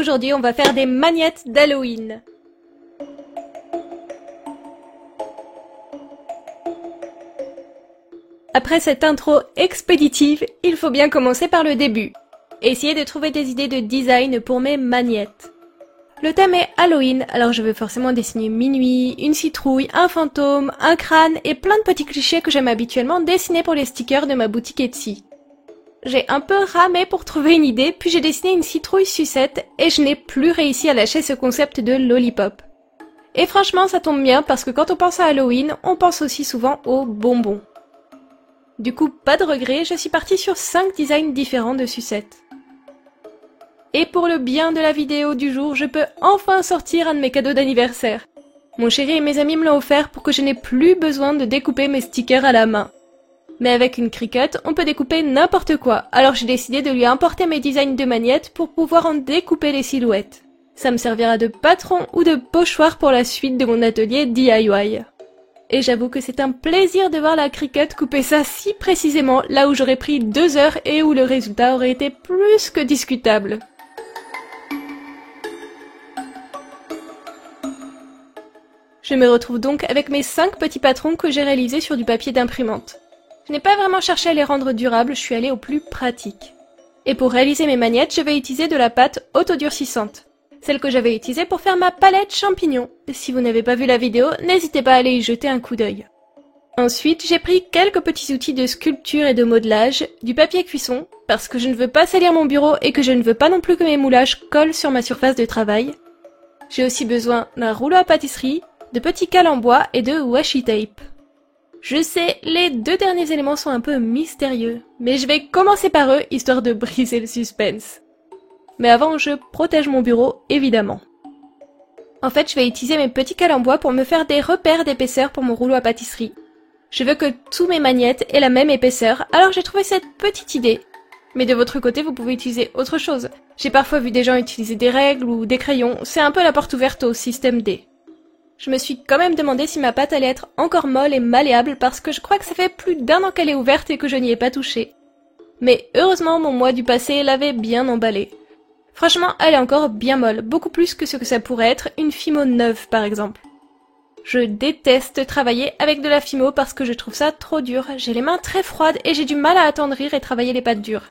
Aujourd'hui, on va faire des magnettes d'Halloween. Après cette intro expéditive, il faut bien commencer par le début. Essayer de trouver des idées de design pour mes magnettes. Le thème est Halloween, alors je veux forcément dessiner minuit, une citrouille, un fantôme, un crâne et plein de petits clichés que j'aime habituellement dessiner pour les stickers de ma boutique Etsy. J'ai un peu ramé pour trouver une idée, puis j'ai dessiné une citrouille sucette et je n'ai plus réussi à lâcher ce concept de lollipop. Et franchement, ça tombe bien parce que quand on pense à Halloween, on pense aussi souvent aux bonbons. Du coup, pas de regret, je suis partie sur 5 designs différents de sucettes. Et pour le bien de la vidéo du jour, je peux enfin sortir un de mes cadeaux d'anniversaire. Mon chéri et mes amis me l'ont offert pour que je n'ai plus besoin de découper mes stickers à la main. Mais avec une Cricut, on peut découper n'importe quoi, alors j'ai décidé de lui importer mes designs de magnettes pour pouvoir en découper les silhouettes. Ça me servira de patron ou de pochoir pour la suite de mon atelier DIY. Et j'avoue que c'est un plaisir de voir la Cricut couper ça si précisément là où j'aurais pris 2 heures et où le résultat aurait été plus que discutable. Je me retrouve donc avec mes 5 petits patrons que j'ai réalisés sur du papier d'imprimante. Je n'ai pas vraiment cherché à les rendre durables, je suis allée au plus pratique. Et pour réaliser mes magnettes, je vais utiliser de la pâte autodurcissante. Celle que j'avais utilisée pour faire ma palette champignons. Si vous n'avez pas vu la vidéo, n'hésitez pas à aller y jeter un coup d'œil. Ensuite, j'ai pris quelques petits outils de sculpture et de modelage, du papier cuisson, parce que je ne veux pas salir mon bureau et que je ne veux pas non plus que mes moulages collent sur ma surface de travail. J'ai aussi besoin d'un rouleau à pâtisserie, de petits cales en bois et de washi tape. Je sais, les 2 derniers éléments sont un peu mystérieux, mais je vais commencer par eux, histoire de briser le suspense. Mais avant, je protège mon bureau, évidemment. En fait, je vais utiliser mes petits cales en bois pour me faire des repères d'épaisseur pour mon rouleau à pâtisserie. Je veux que tous mes magnettes aient la même épaisseur, alors j'ai trouvé cette petite idée. Mais de votre côté, vous pouvez utiliser autre chose. J'ai parfois vu des gens utiliser des règles ou des crayons, c'est un peu la porte ouverte au système D. Je me suis quand même demandé si ma pâte allait être encore molle et malléable parce que je crois que ça fait plus d'1 an qu'elle est ouverte et que je n'y ai pas touché. Mais heureusement, mon moi du passé l'avait bien emballée. Franchement, elle est encore bien molle, beaucoup plus que ce que ça pourrait être une Fimo neuve par exemple. Je déteste travailler avec de la Fimo parce que je trouve ça trop dur, j'ai les mains très froides et j'ai du mal à attendrir et travailler les pâtes dures.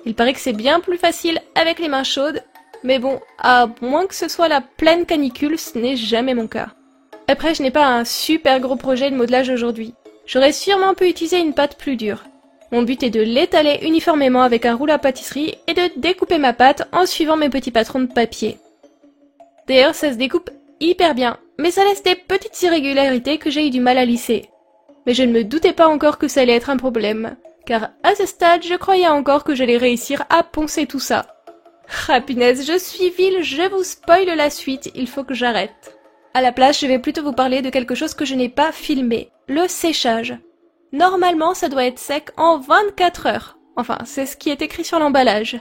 Il paraît que c'est bien plus facile avec les mains chaudes, mais bon, à moins que ce soit la pleine canicule, ce n'est jamais mon cas. Après, je n'ai pas un super gros projet de modelage aujourd'hui. J'aurais sûrement pu utiliser une pâte plus dure. Mon but est de l'étaler uniformément avec un rouleau à pâtisserie et de découper ma pâte en suivant mes petits patrons de papier. D'ailleurs, ça se découpe hyper bien, mais ça laisse des petites irrégularités que j'ai eu du mal à lisser. Mais je ne me doutais pas encore que ça allait être un problème, car à ce stade, je croyais encore que j'allais réussir à poncer tout ça. Ah punaise, je suis vile, je vous spoil la suite, il faut que j'arrête. À la place, je vais plutôt vous parler de quelque chose que je n'ai pas filmé, le séchage. Normalement, ça doit être sec en 24 heures. Enfin, c'est ce qui est écrit sur l'emballage.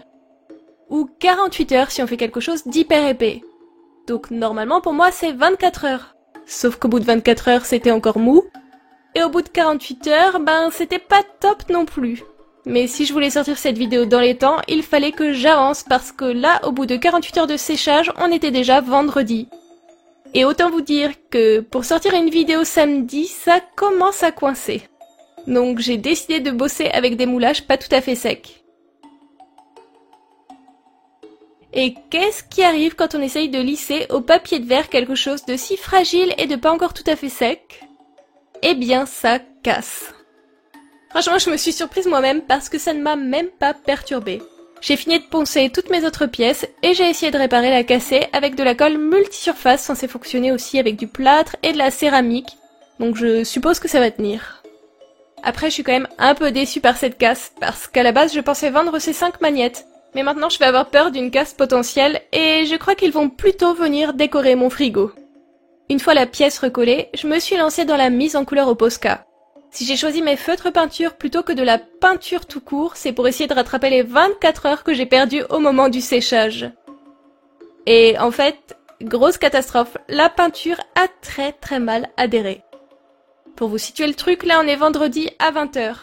Ou 48 heures si on fait quelque chose d'hyper épais. Donc normalement, pour moi, c'est 24 heures. Sauf qu'au bout de 24 heures, c'était encore mou. Et au bout de 48 heures, c'était pas top non plus. Mais si je voulais sortir cette vidéo dans les temps, il fallait que j'avance parce que là, au bout de 48 heures de séchage, on était déjà vendredi. Et autant vous dire que pour sortir une vidéo samedi, ça commence à coincer. Donc j'ai décidé de bosser avec des moulages pas tout à fait secs. Et qu'est-ce qui arrive quand on essaye de lisser au papier de verre quelque chose de si fragile et de pas encore tout à fait sec? Eh bien ça casse. Franchement, je me suis surprise moi-même parce que ça ne m'a même pas perturbée. J'ai fini de poncer toutes mes autres pièces et j'ai essayé de réparer la cassée avec de la colle multisurface censée fonctionner aussi avec du plâtre et de la céramique, donc je suppose que ça va tenir. Après, je suis quand même un peu déçue par cette casse, parce qu'à la base je pensais vendre ces 5 magnettes, mais maintenant je vais avoir peur d'une casse potentielle et je crois qu'ils vont plutôt venir décorer mon frigo. Une fois la pièce recollée, je me suis lancée dans la mise en couleur au Posca. Si j'ai choisi mes feutres peinture plutôt que de la peinture tout court, c'est pour essayer de rattraper les 24 heures que j'ai perdues au moment du séchage. Et en fait, grosse catastrophe, la peinture a très mal adhéré. Pour vous situer le truc, là on est vendredi à 20 h.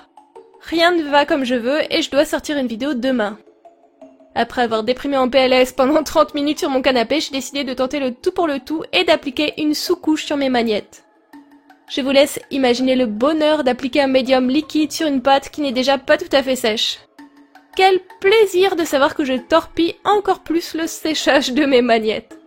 Rien ne va comme je veux et je dois sortir une vidéo demain. Après avoir déprimé en PLS pendant 30 minutes sur mon canapé, j'ai décidé de tenter le tout pour le tout et d'appliquer une sous-couche sur mes magnettes. Je vous laisse imaginer le bonheur d'appliquer un médium liquide sur une pâte qui n'est déjà pas tout à fait sèche. Quel plaisir de savoir que je torpille encore plus le séchage de mes magnettes.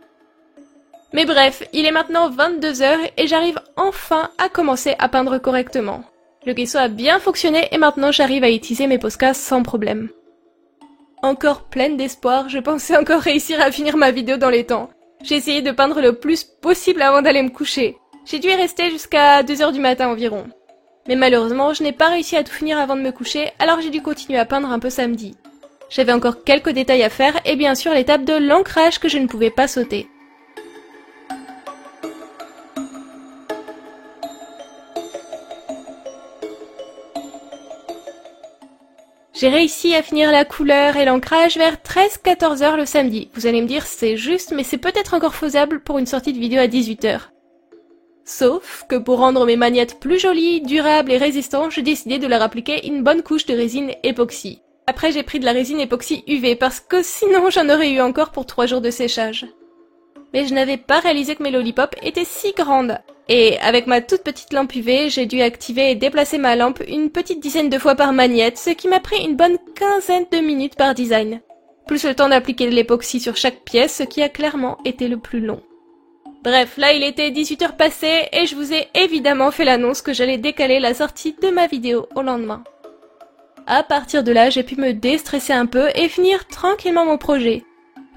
Mais bref, il est maintenant 22 h et j'arrive enfin à commencer à peindre correctement. Le gesso a bien fonctionné et maintenant j'arrive à utiliser mes Posca sans problème. Encore pleine d'espoir, je pensais encore réussir à finir ma vidéo dans les temps. J'ai essayé de peindre le plus possible avant d'aller me coucher. J'ai dû y rester jusqu'à 2 h du matin environ. Mais malheureusement, je n'ai pas réussi à tout finir avant de me coucher, alors j'ai dû continuer à peindre un peu samedi. J'avais encore quelques détails à faire et bien sûr l'étape de l'ancrage que je ne pouvais pas sauter. J'ai réussi à finir la couleur et l'ancrage vers 13-14 h le samedi. Vous allez me dire c'est juste, mais c'est peut-être encore faisable pour une sortie de vidéo à 18 h. Sauf que pour rendre mes magnettes plus jolies, durables et résistantes, j'ai décidé de leur appliquer une bonne couche de résine époxy. Après j'ai pris de la résine époxy UV parce que sinon j'en aurais eu encore pour 3 jours de séchage. Mais je n'avais pas réalisé que mes lollipops étaient si grandes. Et avec ma toute petite lampe UV, j'ai dû activer et déplacer ma lampe une petite dizaine de fois par magnette, ce qui m'a pris une bonne quinzaine de minutes par design. Plus le temps d'appliquer de l'époxy sur chaque pièce, ce qui a clairement été le plus long. Bref, là il était 18 h passées et je vous ai évidemment fait l'annonce que j'allais décaler la sortie de ma vidéo au lendemain. À partir de là, j'ai pu me déstresser un peu et finir tranquillement mon projet.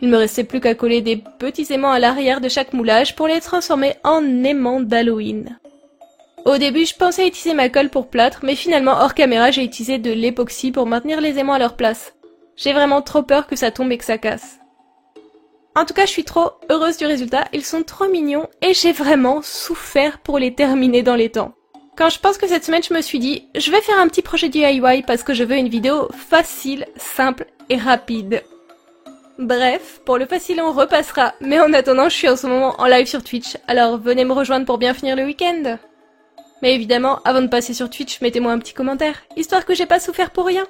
Il me restait plus qu'à coller des petits aimants à l'arrière de chaque moulage pour les transformer en aimants d'Halloween. Au début, je pensais utiliser ma colle pour plâtre, mais finalement hors caméra, j'ai utilisé de l'époxy pour maintenir les aimants à leur place. J'ai vraiment trop peur que ça tombe et que ça casse. En tout cas, je suis trop heureuse du résultat, ils sont trop mignons et j'ai vraiment souffert pour les terminer dans les temps. Quand je pense que cette semaine, je me suis dit, je vais faire un petit projet DIY parce que je veux une vidéo facile, simple et rapide. Bref, pour le facile on repassera, mais en attendant je suis en ce moment en live sur Twitch, alors venez me rejoindre pour bien finir le week-end. Mais évidemment, avant de passer sur Twitch, mettez-moi un petit commentaire, histoire que j'ai pas souffert pour rien.